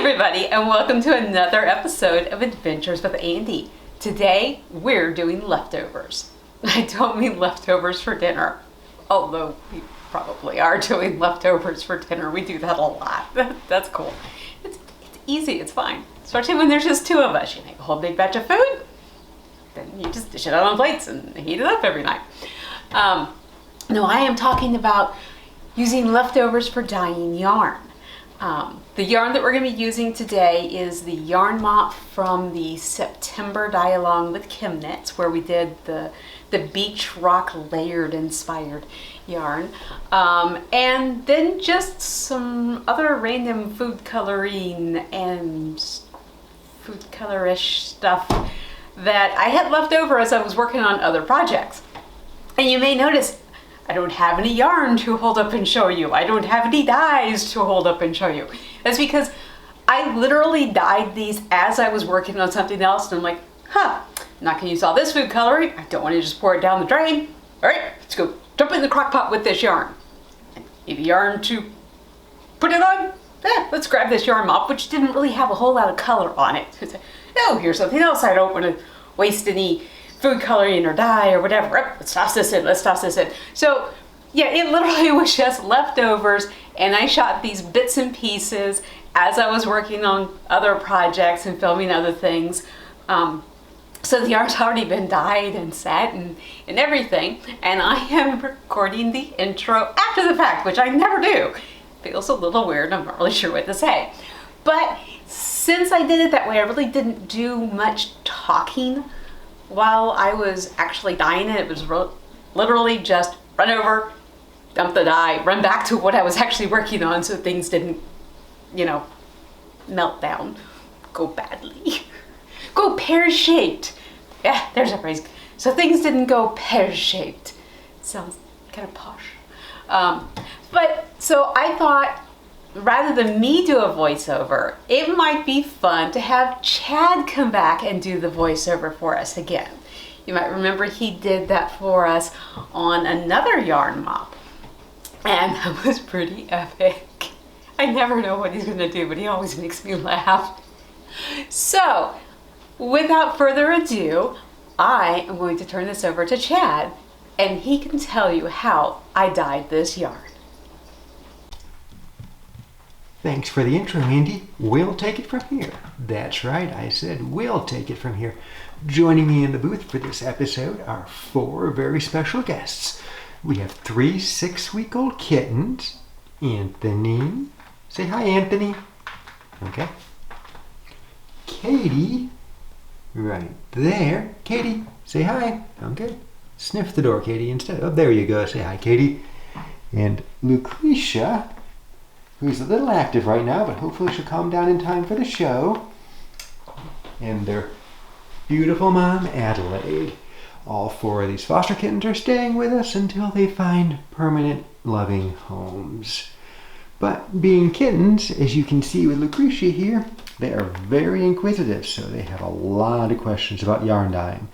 everybody, and welcome to another episode of Adventures with Andy. Today, we're doing leftovers. I don't mean leftovers for dinner, although we probably are doing leftovers for dinner. We do that a lot. That's cool. It's easy, it's fine. Especially when there's just two of us. You make a whole big batch of food, then you just dish it out on plates and heat it up every night. No, I am talking about using leftovers for dyeing yarn. The yarn that we're going to be using today is the yarn mop from the September Dye Along with Kim Knits, where we did the beach rock layered inspired yarn. And then just some other random food coloring and food colorish stuff that I had left over as I was working on other projects. And you may notice I don't have any yarn to hold up and show you. I don't have any dyes to hold up and show you. That's because I literally dyed these as I was working on something else, and I'm like, I'm not gonna use all this food coloring. I don't want to just pour it down the drain. All right, let's go jump in the crock pot with this yarn. Need the yarn to put it on? Yeah, let's grab this yarn mop, which didn't really have a whole lot of color on it. Oh, here's something else. I don't want to waste any food coloring or dye or whatever. Let's toss this in. So yeah, it literally was just leftovers, and I shot these bits and pieces as I was working on other projects and filming other things. So the yarn's already been dyed and set and everything, and I am recording the intro after the fact, which I never do. Feels a little weird, I'm not really sure what to say. But since I did it that way, I really didn't do much talking while I was actually dyeing it. It was literally just run over, dump the dye, run back to what I was actually working on so things didn't, melt down, go badly, go pear-shaped. Yeah, there's a phrase. So things didn't go pear-shaped. Sounds kind of posh. But so I thought, rather than me do a voiceover, it might be fun to have Chad come back and do the voiceover for us again. You might remember he did that for us on another yarn mop, and that was pretty epic. I never know what he's gonna do, but he always makes me laugh. So, without further ado, I am going to turn this over to Chad, and he can tell you how I dyed this yarn. Thanks for the intro, Andy. We'll take it from here. That's right, I said we'll take it from here. Joining me in the booth for this episode are 4 very special guests. We have 3 6-week-old kittens. Anthony. Say hi, Anthony. Okay. Katie. Right there. Katie, say hi. Okay. Sniff the door, Katie, instead. Oh, there you go. Say hi, Katie. And Lucretia, who's a little active right now, but hopefully she'll calm down in time for the show. And their beautiful mom, Adelaide. All 4 of these foster kittens are staying with us until they find permanent, loving homes. But being kittens, as you can see with Lucretia here, they are very inquisitive, so they have a lot of questions about yarn dyeing.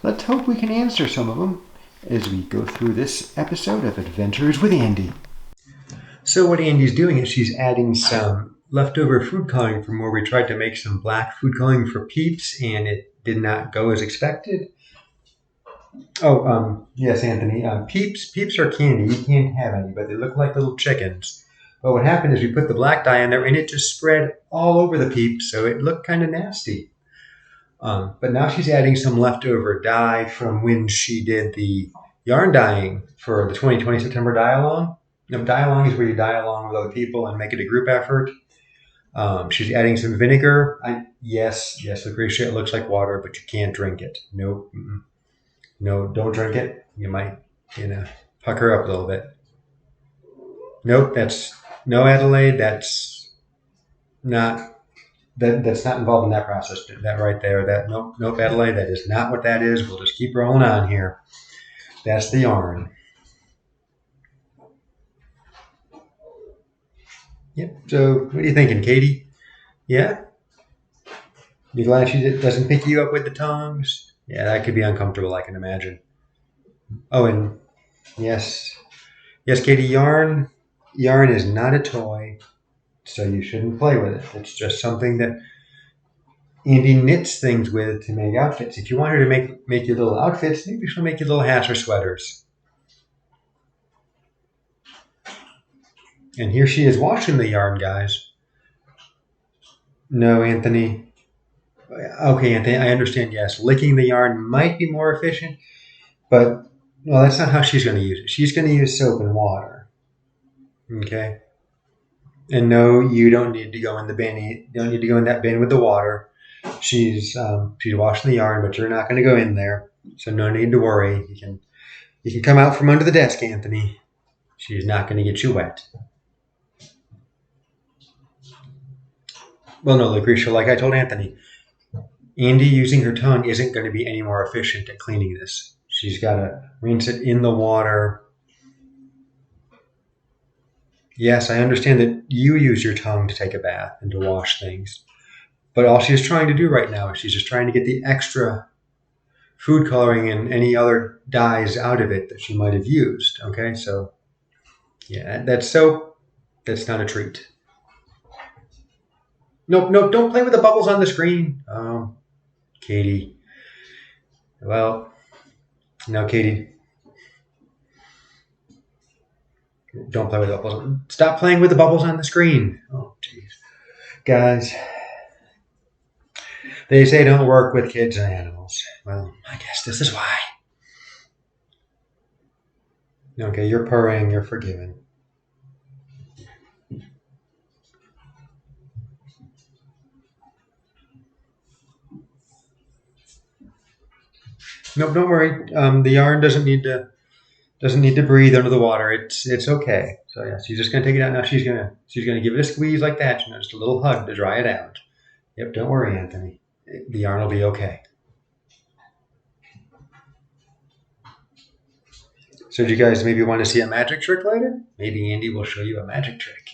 Let's hope we can answer some of them as we go through this episode of Adventures with Andy. So what Andy's doing is she's adding some leftover food coloring from where we tried to make some black food coloring for Peeps, and it did not go as expected. Yes, Anthony. Peeps are candy. You can't have any, but they look like little chickens. But what happened is we put the black dye in there, and it just spread all over the Peeps, so it looked kind of nasty. But now she's adding some leftover dye from when she did the yarn dyeing for the 2020 September Dye Along. Dye along is where you dye along with other people and make it a group effort. She's adding some vinegar. Yes, Lucretia, it looks like water, but you can't drink it. Nope. No, don't drink it. You might, pucker up a little bit. Nope, no, Adelaide, that's not involved in that process. That right there, nope, Adelaide, that is not what that is. We'll just keep rolling on here. That's the yarn. Yep. So, what are you thinking, Katie? Yeah? You glad she doesn't pick you up with the tongs? Yeah, that could be uncomfortable, I can imagine. Oh, and yes, Katie, yarn is not a toy. So you shouldn't play with it. It's just something that Andy knits things with to make outfits. If you want her to make you little outfits, maybe she'll make you little hats or sweaters. And here she is washing the yarn, guys. No, Anthony. Okay, Anthony, I understand, yes. Licking the yarn might be more efficient, but, well, that's not how she's going to use it. She's going to use soap and water. Okay? And no, you don't need to go in the bin. You don't need to go in that bin with the water. She's washing the yarn, but you're not going to go in there, so no need to worry. You can come out from under the desk, Anthony. She's not going to get you wet. Well, no, Lucretia, like I told Anthony, Andy using her tongue isn't going to be any more efficient at cleaning this. She's got to rinse it in the water. Yes, I understand that you use your tongue to take a bath and to wash things. But all she's trying to do right now is she's just trying to get the extra food coloring and any other dyes out of it that she might have used. Okay, so yeah, that's soap. That's not a treat. Nope, don't play with the bubbles on the screen. Katie. Well, no, Katie. Don't play with the bubbles. Stop playing with the bubbles on the screen. Oh, jeez. Guys, they say don't work with kids and animals. Well, I guess this is why. Okay, you're purring. You're forgiven. Nope, don't worry. The yarn doesn't need to breathe under the water. It's okay. So yeah, she's just gonna take it out now. She's gonna give it a squeeze like that. Just a little hug to dry it out. Yep, don't worry, Anthony. The yarn will be okay. So do you guys maybe want to see a magic trick later? Maybe Andy will show you a magic trick.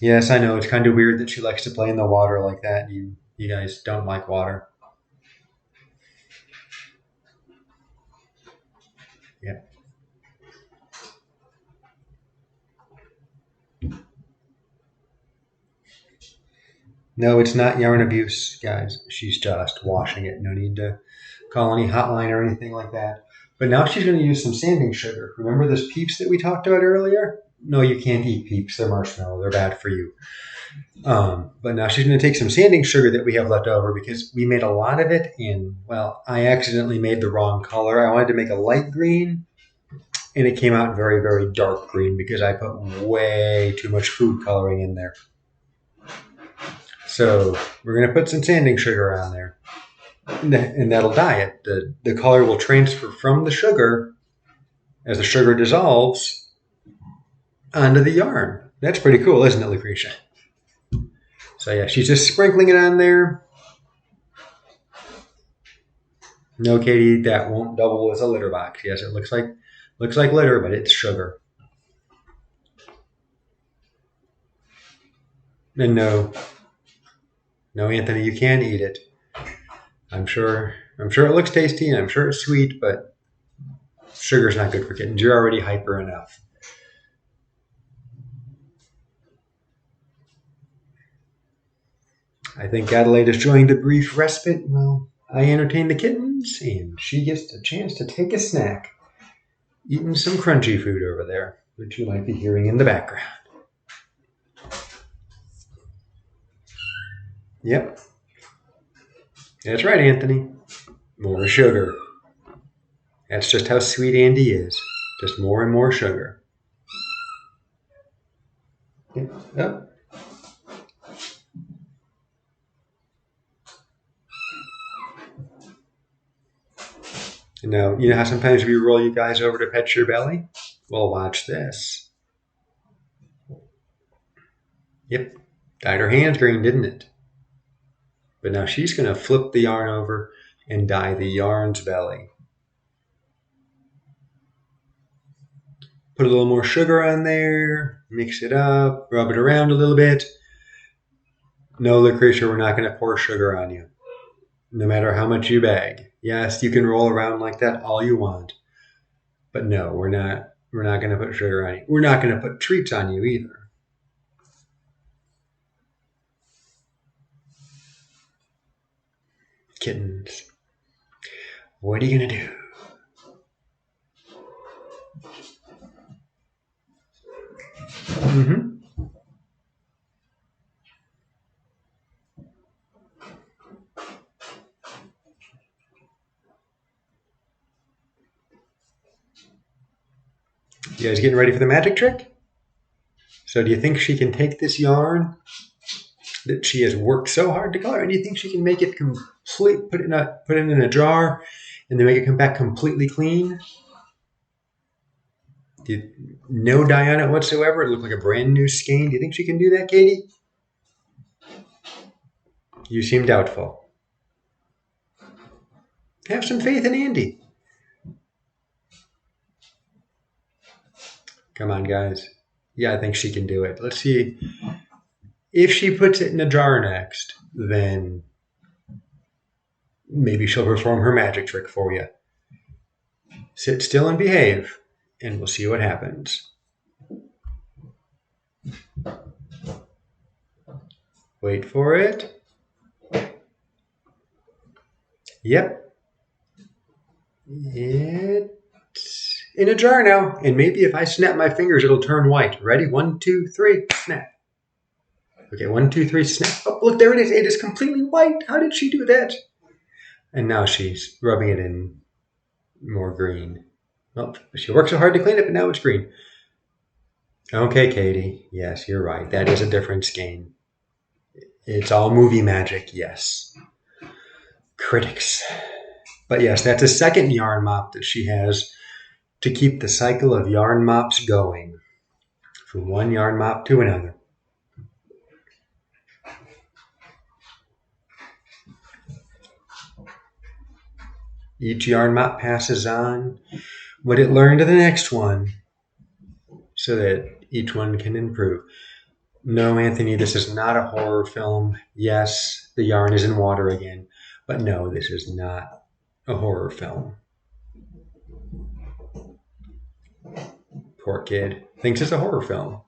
Yes, I know it's kind of weird that she likes to play in the water like that. You guys don't like water. Yeah. No, it's not yarn abuse, guys. She's just washing it. No need to call any hotline or anything like that. But now she's going to use some sanding sugar. Remember those Peeps that we talked about earlier? No, you can't eat Peeps. They're marshmallow. They're bad for you. But now she's going to take some sanding sugar that we have left over because we made a lot of it in, well, I accidentally made the wrong color. I wanted to make a light green, and it came out very, very dark green because I put way too much food coloring in there. So we're going to put some sanding sugar on there, and that'll dye it. The color will transfer from the sugar as the sugar dissolves onto the yarn. That's pretty cool, isn't it, Lucretia? So yeah, she's just sprinkling it on there. No, Katie, that won't double as a litter box. Yes, it looks like litter, but it's sugar. And no, Anthony, you can't eat it. I'm sure it looks tasty and I'm sure it's sweet, but sugar's not good for kittens. You're already hyper enough. I think Adelaide is enjoying the brief respite while I entertain the kittens, and she gets a chance to take a snack, eating some crunchy food over there, which you might be hearing in the background. Yep. That's right, Anthony. More sugar. That's just how sweet Andy is. Just more and more sugar. Yep. Oh. Now, you know how sometimes we roll you guys over to pet your belly? Well, watch this. Yep. Dyed her hands green, didn't it? But now she's going to flip the yarn over and dye the yarn's belly. Put a little more sugar on there, mix it up, rub it around a little bit. No, Lucretia, we're not going to pour sugar on you, no matter how much you beg. Yes, you can roll around like that all you want. But no, we're not We're not going to put sugar on you. We're not going to put treats on you either. Kittens. What are you going to do? Mm-hmm. You guys getting ready for the magic trick? So do you think she can take this yarn that she has worked so hard to color, and do you think she can make it complete, put it in a jar, and then make it come back completely clean? No dye on it whatsoever. It looked like a brand new skein. Do you think she can do that, Katie? You seem doubtful. Have some faith in Andy. Come on, guys. Yeah, I think she can do it. Let's see. If she puts it in a jar next, then maybe she'll perform her magic trick for you. Sit still and behave, and we'll see what happens. Wait for it. Yep. It's in a jar now, and maybe if I snap my fingers, it'll turn white. Ready? 1, 2, 3, snap. Okay, 1, 2, 3, snap. Oh, look, there it is. It is completely white. How did she do that? And now she's rubbing it in more green. Well, she worked so hard to clean it, but now it's green. Okay, Katie. Yes, you're right. That is a different skein. It's all movie magic, yes. Critics. But yes, that's a second yarn mop that she has to keep the cycle of yarn mops going from one yarn mop to another. Each yarn mop passes on what it learned to the next one so that each one can improve. No, Anthony, this is not a horror film. Yes, the yarn is in water again, but no, this is not a horror film. Poor kid. Thinks it's a horror film.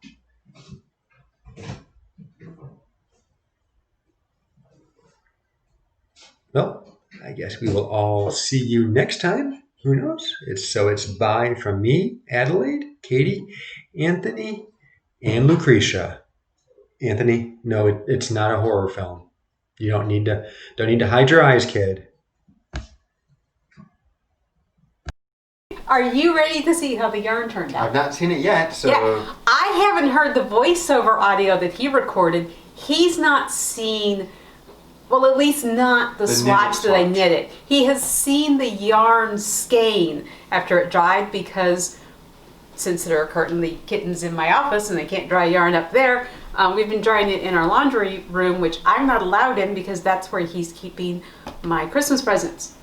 Well, I guess we will all see you next time. Who knows? It's bye from me, Adelaide, Katie, Anthony, and Lucretia. Anthony, no, it's not a horror film. You don't need to hide your eyes, kid. Are you ready to see how the yarn turned out? I've not seen it yet, so... Yeah, I haven't heard the voiceover audio that he recorded. He's not seen, well, at least not the swatch that I knitted. He has seen the yarn skein after it dried because since there are currently kittens in my office and they can't dry yarn up there, we've been drying it in our laundry room, which I'm not allowed in because that's where he's keeping my Christmas presents.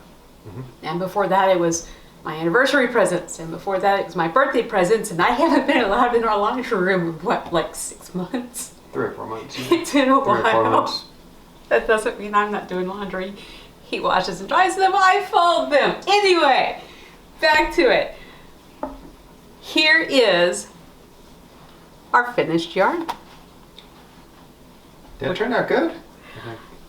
Mm-hmm. And before that it was my anniversary presents, and before that it was my birthday presents, and I haven't been allowed in our laundry room in what, like 6 months? 3 or 4 months. Yeah. It's been a while. 3 or 4 months. That doesn't mean I'm not doing laundry. He washes and dries them, I fold them. Anyway, back to it. Here is our finished yarn. That turned out good.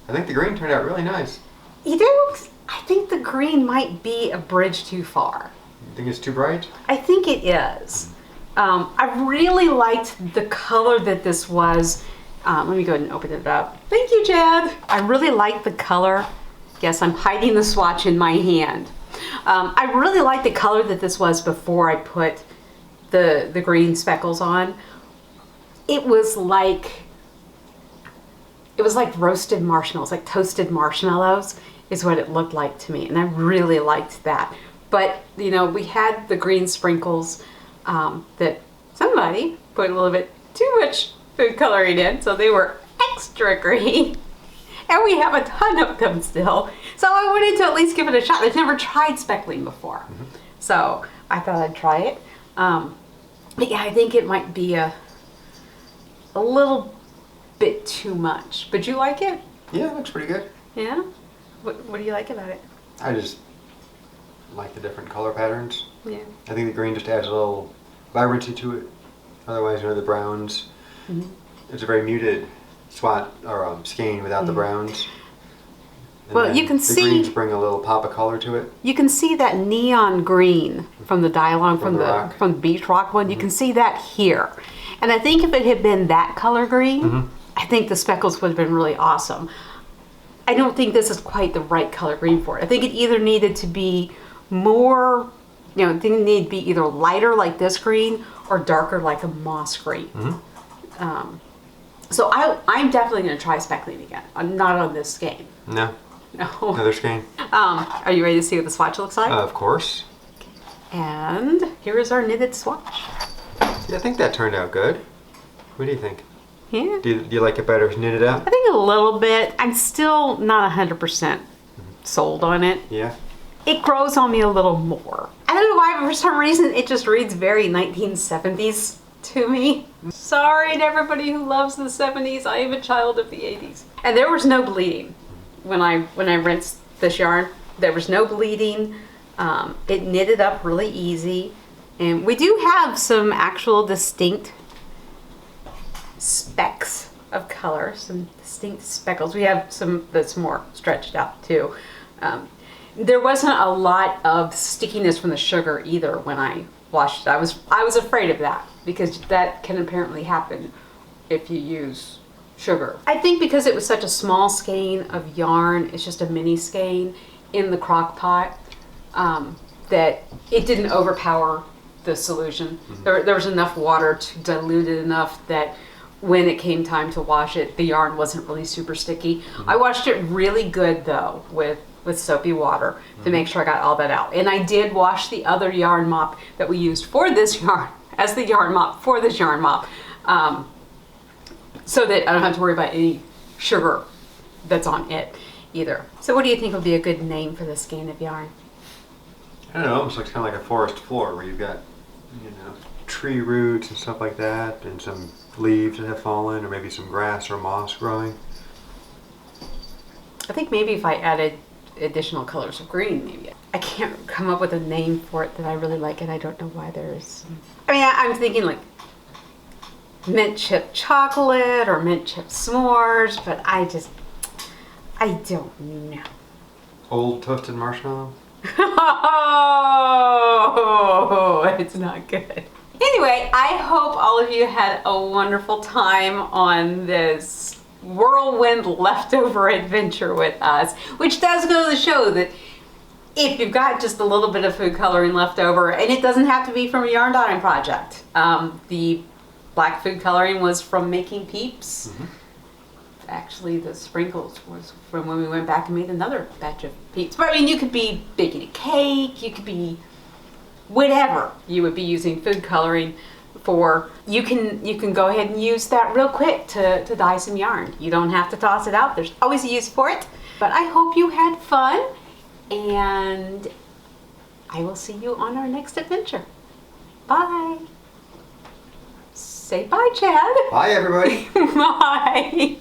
I think the green turned out really nice. You do? I think the green might be a bridge too far. You think it's too bright? I think it is. I really liked the color that this was. Let me go ahead and open it up. Thank you, Jad. I really like the color. Yes, I'm hiding the swatch in my hand. I really like the color that this was before I put the green speckles on. It was like roasted marshmallows, like toasted marshmallows is what it looked like to me, and I really liked that. But you know, we had the green sprinkles that somebody put a little bit too much food coloring in, so they were extra green. And we have a ton of them still. So I wanted to at least give it a shot. I've never tried speckling before. Mm-hmm. So I thought I'd try it. But yeah, I think it might be a little bit too much. But you like it? Yeah, it looks pretty good. Yeah? What do you like about it? I just like the different color patterns. Yeah. I think the green just adds a little vibrancy to it. Otherwise, the browns. Mm-hmm. It's a very muted swatch or skein without the browns. And well, you can the see the greens bring a little pop of color to it. You can see that neon green from the dialogue from the beach rock one. Mm-hmm. You can see that here, and I think if it had been that color green, mm-hmm. I think the speckles would have been really awesome. I don't think this is quite the right color green for it. I think it either needed to be more, it didn't need to be either lighter like this green or darker like a moss green. Mm-hmm. So I'm definitely going to try speckling again. I'm not on this skein. No. No. Another skein. Are you ready to see what the swatch looks like? Of course. And here is our knitted swatch. See, I think that turned out good. What do you think? Yeah. Do you like it better knitted up? I think a little bit. I'm still not 100% sold on it. Yeah. It grows on me a little more. I don't know why, but for some reason it just reads very 1970s to me. Sorry to everybody who loves the 70s. I am a child of the 80s. And there was no bleeding when I rinsed this yarn. There was no bleeding. It knitted up really easy. And we do have some actual distinct specks of color, some distinct speckles. We have some that's more stretched out too. There wasn't a lot of stickiness from the sugar either when I washed it. I was afraid of that because that can apparently happen if you use sugar. I think because it was such a small skein of yarn, it's just a mini skein in the crock pot, that it didn't overpower the solution. Mm-hmm. There was enough water to dilute it enough that when it came time to wash it, the yarn wasn't really super sticky. Mm-hmm. I washed it really good though with soapy water to make sure I got all that out. And I did wash the other yarn mop that we used for this yarn as the yarn mop for this yarn mop, so that I don't have to worry about any sugar that's on it either. So what do you think would be a good name for this skein of yarn? I don't know, almost looks kind of like a forest floor where you've got, tree roots and stuff like that, and some leaves that have fallen, or maybe some grass or moss growing. I think maybe if I added additional colors of green, maybe. I can't come up with a name for it that I really like, and I don't know why there's... I'm thinking like mint chip chocolate or mint chip s'mores, but I don't know. Old toasted marshmallow? Oh, it's not good. Anyway, I hope all of you had a wonderful time on this whirlwind leftover adventure with us, which does go to show that if you've got just a little bit of food coloring left over, and it doesn't have to be from a yarn dotting project. The black food coloring was from making Peeps. Mm-hmm. Actually, the sprinkles was from when we went back and made another batch of Peeps. But you could be baking a cake, you could be whatever you would be using food coloring for. You can go ahead and use that real quick to dye some yarn. You don't have to toss it out. There's always a use for it. But I hope you had fun, and I will see you on our next adventure. Bye. Say bye, Chad. Bye, everybody. Bye.